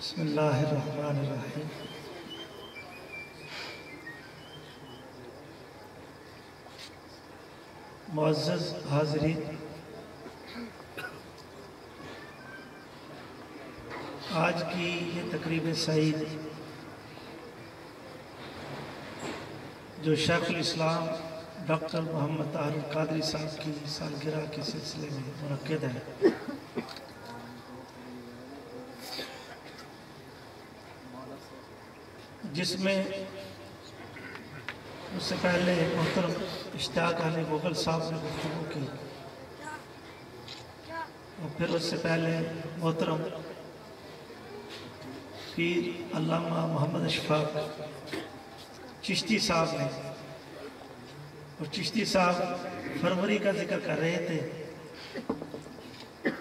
بسم اللہ الرحمن الرحیم۔ معزز حاضرین، آج کی یہ تقریب سعید جو شیخ الاسلام ڈاکٹر محمد طاہر القادری صاحب کی سالگرہ کے سلسلے میں منعقد ہے، جس میں اس سے پہلے محترم اشتیاق علی مغل صاحب نے گفتگو کی، اور پھر اس سے پہلے محترم پیر علامہ محمد اشفاق چشتی صاحب نے، اور چشتی صاحب فروری کا ذکر کر رہے تھے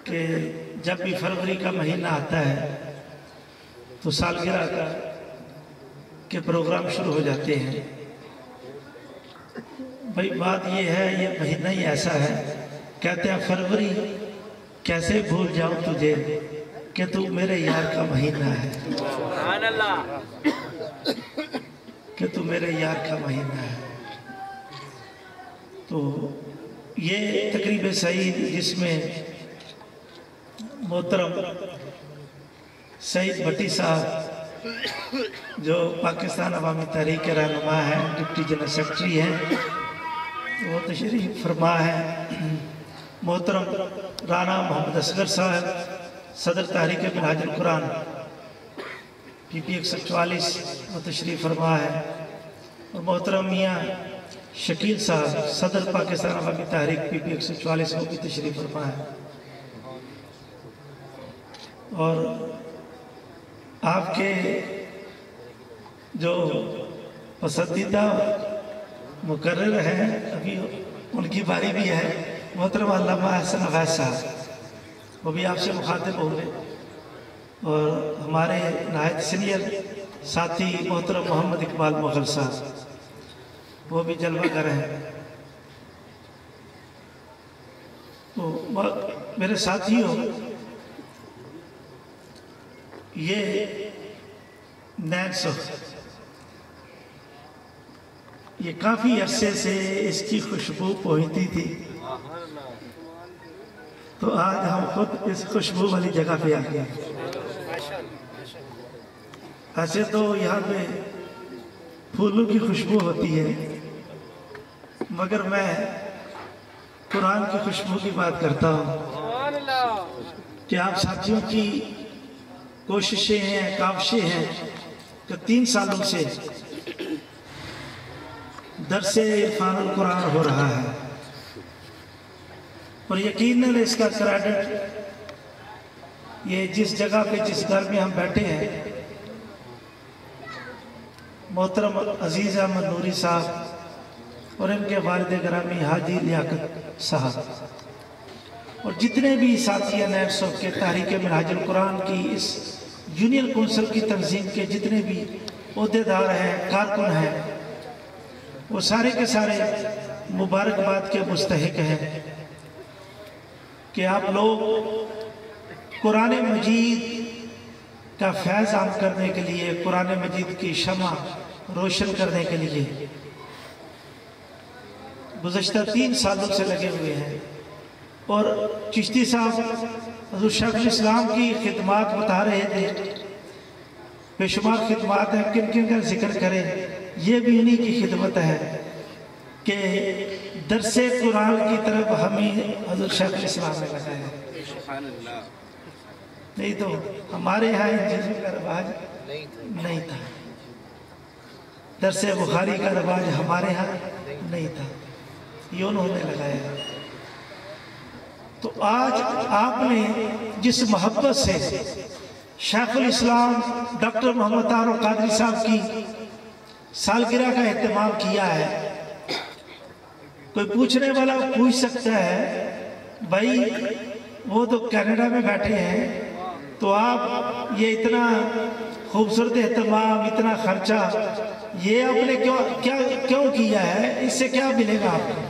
کہ جب بھی فروری کا مہینہ آتا ہے تو سالگرہ کا کے پروگرام شروع ہو جاتے ہیں۔ بھئی بات یہ ہے، یہ مہینہ ہی ایسا ہے، کہتے ہیں فروری کیسے بھول جاؤں تجھے کہ تو میرے یار کا مہینہ ہے، سبحان اللہ، کہ تو میرے یار کا مہینہ ہے۔ تو یہ تقریب سعید جس میں محترم سعید بھٹی صاحب جو پاکستان عوامی تحریک کے رہنما ہیں، ڈپٹی جنرل سیکرٹری ہیں، وہ تشریف فرما ہے۔ محترم رانا محمد اصغر صاحب صدر تحریک منہاج القرآن پی پی 144 وہ تشریف فرما ہے، اور محترم میاں شکیل صاحب صدر پاکستان عوامی تحریک پی پی 144 وہ بھی تشریف فرما ہے۔ اور آپ کے جو پسندیدہ مقرر ہیں، ابھی ان کی باری بھی ہے، محترم علامہ احسن اویس صاحب، وہ بھی آپ سے مخاطب ہوں گے، اور ہمارے نہایت سینئر ساتھی محترم محمد اقبال مغل صاحب، وہ بھی جلوہ گر ہیں۔ تو میرے ساتھیوں، یہ نین سخ یہ کافی عرصے سے اس کی خوشبو پہنچتی تھی، تو آج ہم خود اس خوشبو والی جگہ پہ آ گئے۔ ایسے تو یہاں پہ پھولوں کی خوشبو ہوتی ہے، مگر میں قرآن کی خوشبو کی بات کرتا ہوں کہ آپ ساتھیوں کی کوششیں ہیں، کاوشیں ہیں کہ 3 سالوں سے درس عرفان القرآن ہو رہا ہے، اور یقیناً اس کا کریڈٹ یہ جس جگہ پہ جس گھر میں ہم بیٹھے ہیں، محترم عزیز احمد نوری صاحب اور ان کے والد گرامی حاجی لیاقت صاحب اور جتنے بھی ساتھی نین سخ کے تحریک منہاج القرآن کی اس یونین کونسل کی تنظیم کے جتنے بھی عہدیدار ہیں، کارکن ہیں، وہ سارے کے سارے مبارکباد کے مستحق ہیں کہ آپ لوگ قرآن مجید کا فیض عام کرنے کے لیے، قرآن مجید کی شمع روشن کرنے کے لیے گزشتہ 3 سالوں سے لگے ہوئے ہیں۔ اور چشتی صاحب حضور شیخ الاسلام کی خدمات بتا رہے تھے، بے شمار خدمات ہیں، کن کن کا ذکر کریں، یہ بھی انہی کی خدمت ہے کہ درس قرآن کی طرف ہمیں حضور شیخ الاسلام نے لگایا، نہیں تو ہمارے یہاں ان چیزوں کا رواج نہیں تھا، درس بخاری کا رواج ہمارے یہاں نہیں تھا، یہ انہوں نے لگایا۔ تو آج آپ نے جس محبت سے شیخ الاسلام ڈاکٹر محمد طاہر القادری صاحب کی سالگرہ کا اہتمام کیا ہے، کوئی پوچھنے والا پوچھ سکتا ہے بھائی وہ تو کینیڈا میں بیٹھے ہیں، تو آپ یہ اتنا خوبصورت اہتمام، اتنا خرچہ یہ آپ نے کیوں کیا ہے، اس سے کیا ملے گا آپ کو؟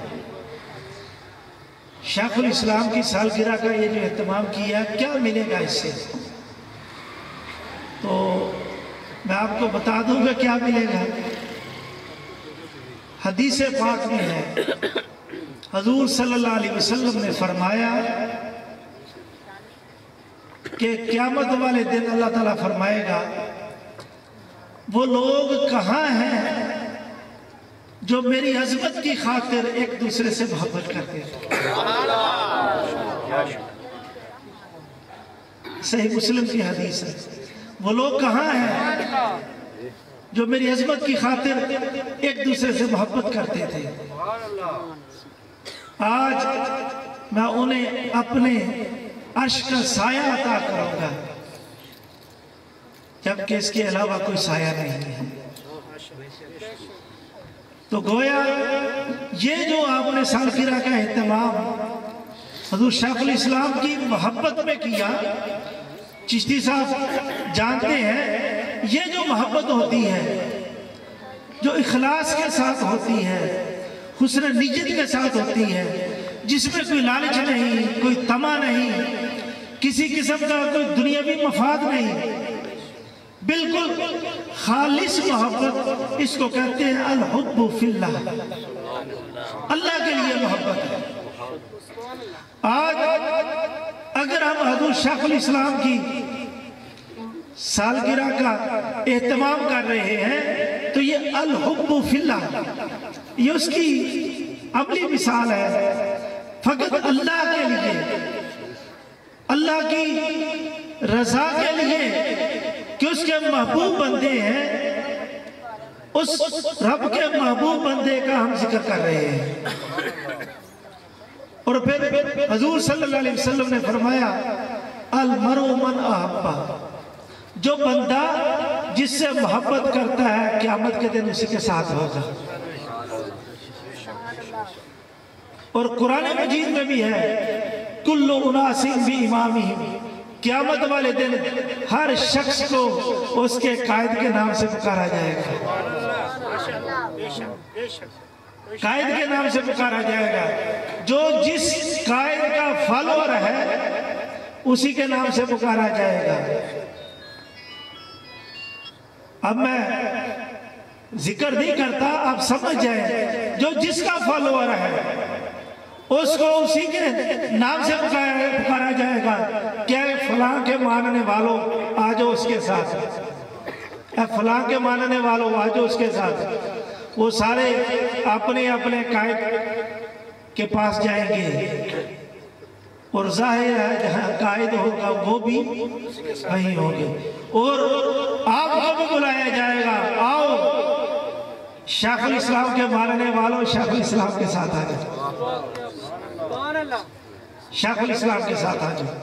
شیخ الاسلام کی سالگرہ کا یہ جو اہتمام کیا کیا ملے گا اس سے؟ تو میں آپ کو بتا دوں گا کیا ملے گا۔ حدیث پاک میں ہے، حضور صلی اللہ علیہ وسلم نے فرمایا کہ قیامت والے دن اللہ تعالیٰ فرمائے گا وہ لوگ کہاں ہیں جو میری عظمت کی خاطر ایک دوسرے سے محبت کرتے ہیں۔ صحیح مسلم کی حدیث ہے، وہ لوگ کہاں ہیں جو میری عظمت کی خاطر ایک دوسرے سے محبت کرتے تھے۔ آج میں انہیں اپنے عرش کا سایہ عطا کروں گا، جبکہ اس کے علاوہ کوئی سایہ نہیں ہے۔ تو گویا یہ جو آپ نے سالگرہ کا اہتمام حضور شیخ الاسلام کی محبت میں کیا، چشتی صاحب جانتے ہیں یہ جو محبت ہوتی ہے، جو اخلاص کے ساتھ ہوتی ہے، حسن نیت کے ساتھ ہوتی ہے، جس میں کوئی لالچ نہیں، کوئی طمع نہیں، کسی قسم کا کوئی دنیاوی مفاد نہیں، بالکل خالص محبت، اس کو کہتے ہیں الحب فی اللہ، اللہ کے لیے محبت ہے۔ آج اگر ہم حضور شیخ الاسلام کی سالگرہ کا اہتمام کر رہے ہیں تو یہ الحب فی اللہ، یہ اس کی عملی مثال ہے، فقط اللہ کے لیے، اللہ کی رضا کے لیے کہ اس کے محبوب بندے ہیں، اس رب کے محبوب بندے کا ہم ذکر کر رہے ہیں۔ اور پھر حضور صلی اللہ علیہ وسلم نے فرمایا المرء من احب، جو بندہ جس سے محبت کرتا ہے قیامت کے دن اسی کے ساتھ ہوگا۔ اور قرآن مجید میں بھی ہے کل اناس بامامہم، قیامت والے دن ہر شخص کو اس کے قائد کے نام سے پکارا جائے گا، قائد کے نام سے پکارا جائے گا، جو جس قائد کا فالوور ہے اسی کے نام سے پکارا جائے گا۔ اب میں ذکر نہیں کرتا، آپ سمجھ جائیں، جو جس کا فالوور ہے اس کو اسی کے نام سے پکارا جائے گا کہ اے فلاں کے ماننے والوں آجو اس کے ساتھ، اے فلاں کے ماننے والوں آجو اس کے ساتھ۔ وہ سارے اپنے اپنے قائد کے پاس جائیں گے، اور ظاہر ہے جہاں قائد ہوگا وہ بھی وہیں ہوں گے، اور آپ کو بھی بلایا جائے گا، آؤ شیخ الاسلام کے ماننے والوں شیخ الاسلام کے ساتھ آ جاؤ، شیخ الاسلام کے ساتھ آ جاؤ،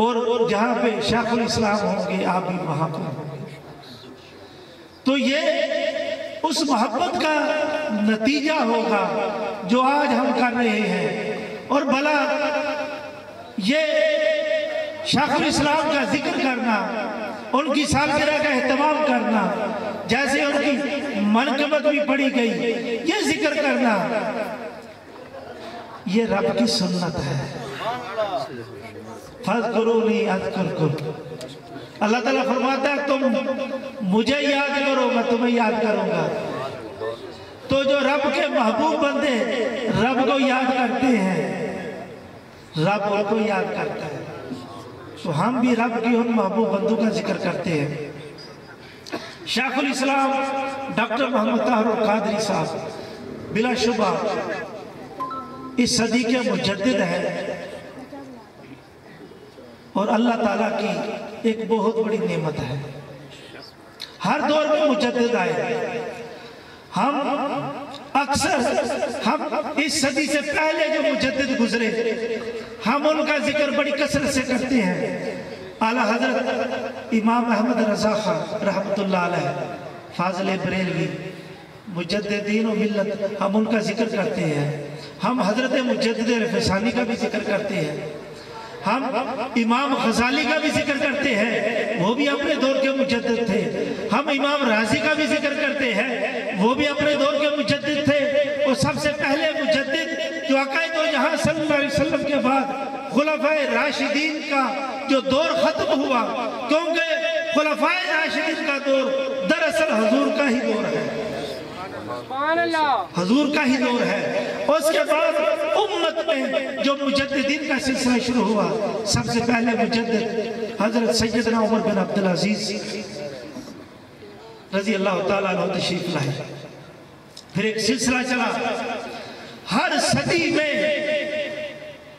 اور جہاں پہ شیخ الاسلام ہوں گے آپ بھی وہاں پر ہوں گے۔ تو یہ اس محبت کا نتیجہ ہوگا جو آج ہم کر رہے ہیں، اور بھلا یہ شیخ الاسلام کا ذکر کرنا، ان کی سالگرہ کا اہتمام کرنا، جیسے ان کی منقبت بھی پڑھی گئی، یہ ذکر کرنا، یہ رب کی سنت ہے۔ فَاذْكُرُونِي أَذْكُرْكُمْ، اللہ تعالیٰ فرماتا ہے تم مجھے یاد کرو میں تمہیں یاد کروں گا۔ تو جو رب کے محبوب بندے رب کو یاد کرتے ہیں، رب ان کو یاد کرتا ہے، تو ہم بھی رب کی ان محبوب بندوں کا ذکر کرتے ہیں۔ شیخ الاسلام ڈاکٹر محمد طاہر القادری صاحب بلا شبہ اس صدی کے مجدد ہیں، اور اللہ تعالیٰ کی ایک بہت بڑی نعمت ہے۔ ہر دور میں مجدد آئے، ہم اکثر اس صدی سے پہلے جو مجدد گزرے ہم ان کا ذکر بڑی کثرت سے کرتے ہیں۔ اعلیٰ حضرت امام احمد رضا خان رحمت اللہ علیہ، فاضل بریلوی، مجددین و ملت، ہم ان کا ذکر کرتے ہیں۔ ہم حضرت مجدد رفسانی کا بھی ذکر کرتے ہیں، ہم امام غزالی کا بھی ذکر کرتے ہیں، وہ بھی اپنے دور کے مجدد تھے، ہم امام رازی کا بھی ذکر کرتے ہیں، وہ بھی اپنے دور کے مجدد تھے، اور سب سے پہلے مجدد جو آقا دو جہاں صلی اللہ علیہ وسلم کے بعد خلفائے راشدین کا جو دور ختم ہوا، کیونکہ خلفائے راشدین کا دور دراصل حضور کا ہی دور ہے، حضور کا ہی دور ہے۔ اس کے بعد امت میں جو مجددین کا سلسلہ شروع ہوا، سب سے پہلے مجدد حضرت سیدنا عمر بن عبدالعزیز رضی اللہ تعالیٰ عنہ تشریف لائے۔ پھر ایک سلسلہ چلا، ہر صدی میں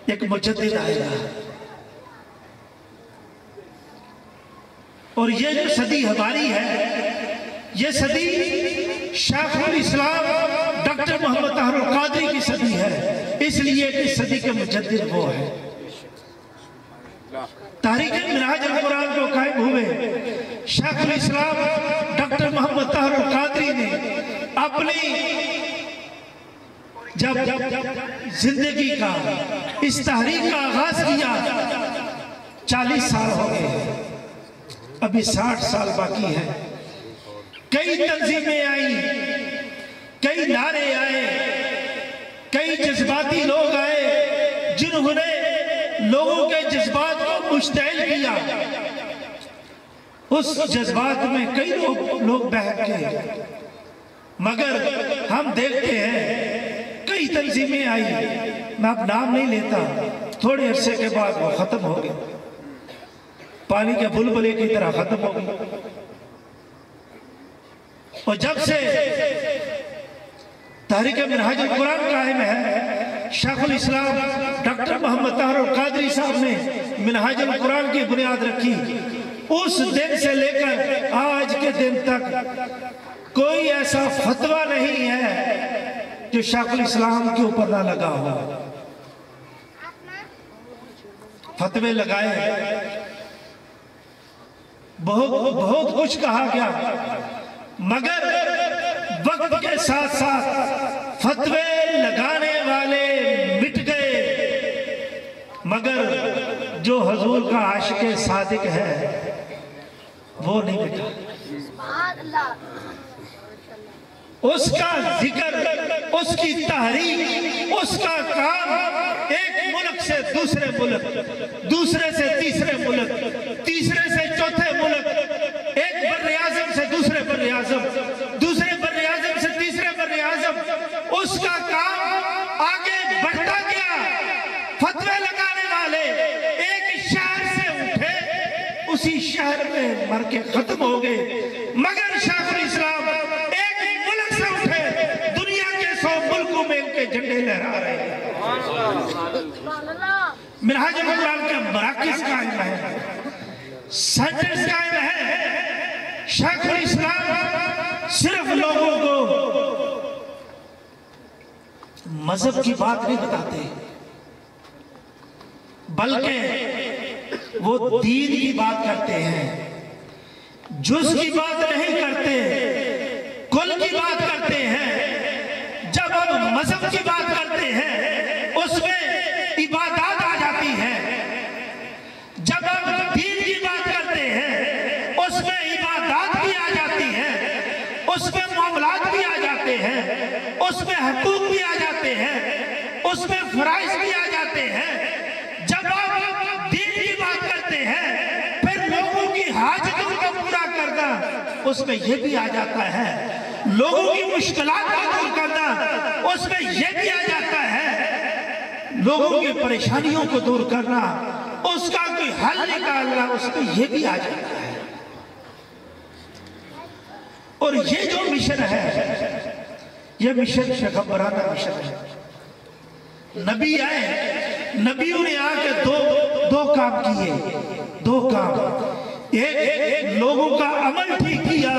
ایک مجدد آئے گا، اور یہ جو صدی ہماری ہے، یہ صدی شیخ الاسلام ڈاکٹر محمد طاہر القادری کی صدی ہے، اس لیے کہ صدی کے مجدد وہ ہے۔ تحریک منہاج القرآن کو قائم ہوئے شیخ الاسلام ڈاکٹر محمد طاہر القادری نے اپنی جب زندگی کا اس تحریک کا آغاز کیا، 40 سال ہو گئے، ابھی 60 سال باقی ہے۔ کئی تنظیمیں آئیں، کئی نعرے آئے، کئی جذباتی لوگ آئے جنہوں نے لوگوں کے جذبات کو مشتعل کیا۔ اس جذبات میں کئی لوگ بہک گئے، مگر ہم دیکھتے ہیں کئی تنظیمیں آئیں، میں اب نام نہیں لیتا، تھوڑے عرصے کے بعد وہ ختم ہو گئے، پانی کے بلبلے کی طرح ختم ہو گئی۔ اور جب سے تحریک منہاج القرآن قائم ہے، شیخ الاسلام ڈاکٹر محمد طاہر القادری صاحب نے منہاج القرآن کی بنیاد رکھی، اس دن سے لے کر آج کے دن تک کوئی ایسا فتویٰ نہیں ہے جو شیخ الاسلام کے اوپر نہ لگا ہو۔ فتوے لگائے، بہت کچھ کہا گیا، مگر وقت کے ساتھ ساتھ فتوے لگانے والے مٹ گئے، مگر جو حضور کا عاشق صادق ہے وہ نہیں مٹا۔ اس کا ذکر، اس کی تحریک، اس کا کام ایک ملک سے دوسرے ملک، دوسرے سے تیسرے ملک، تیسرے سے چوتھے ملک، ایک بر اعظم سے دوسرے بر اعظم، دوسرے بر اعظم سے تیسرے بر اعظم، اس کا کام آگے بڑھتا گیا۔ فتوے لگانے والے ایک شہر سے اٹھے، اسی شہر میں مر کے ختم ہو گئے، مگر شیخ الاسلام ایک ملک سے اٹھے، دنیا کے 100 ملکوں میں ان کے جھنڈے لہرا رہے ہیں۔ منہاج القرآن کے مراکز قائم ہیں، سینٹرز قائم ہیں۔ شیخ الاسلام صرف لوگوں کو مذہب کی بات نہیں بتاتے، بلکہ وہ دین کی بات کرتے ہیں، جز کی بات نہیں کرتے، کل کی بات کرتے ہیں۔ جب ہم مذہب کی بات کرتے ہیں اس میں عبادات آ جاتی ہے، جب ہم دین کی بات کرتے ہیں اس میں عبادات بھی آ جاتی ہے، اس میں معاملات بھی آ جاتے ہیں، اس میں حقوق بھی آ جاتے ہیں، اس میں فرائض بھی آ جاتے ہیں۔ جب آپ دین کی بات کرتے ہیں پھر لوگوں کی حاجتوں کو پورا کرنا، اس میں یہ بھی آ جاتا ہے، لوگوں کی مشکلات کو دور کرنا، اس میں یہ بھی آ جاتا ہے، لوگوں کی پریشانیوں کو دور کرنا، اس کا کوئی حل نکالنا، اس میں یہ بھی آ جاتا ہے۔ اور یہ جو مشن ہے، یہ مشن پیغمبرانہ مشن ہے۔ نبی آئے، نبیوں نے آ کے دو کام کیے، دو کام، ایک لوگوں کا عمل ٹھیک کیا،